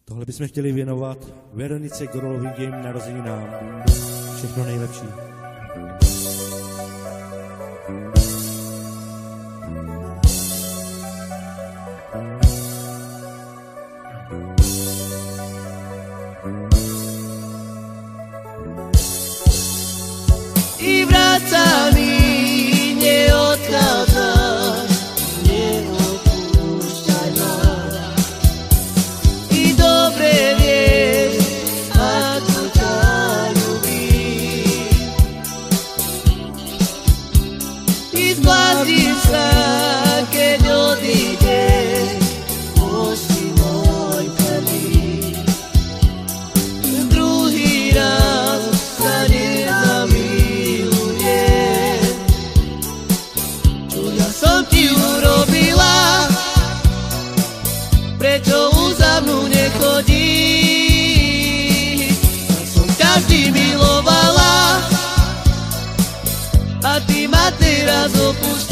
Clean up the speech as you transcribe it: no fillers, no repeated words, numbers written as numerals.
Tohle bychom chtěli věnovat Veronice Gorolovým k jejím narozeninám. Všechno nejlepší. I vracaný neodchádzaš, neopúšťaj ma. I dobre vieš, ako ťa ľúbim. Ty zblázniš sa, keď odídeš, si môj prvý. Druhý raz sa nezamilujem. Čo ja som ti urobila? Prečo už za mnou nechodíš? Ja som ťa vždy milovala a ty ma teraz opúšťaš.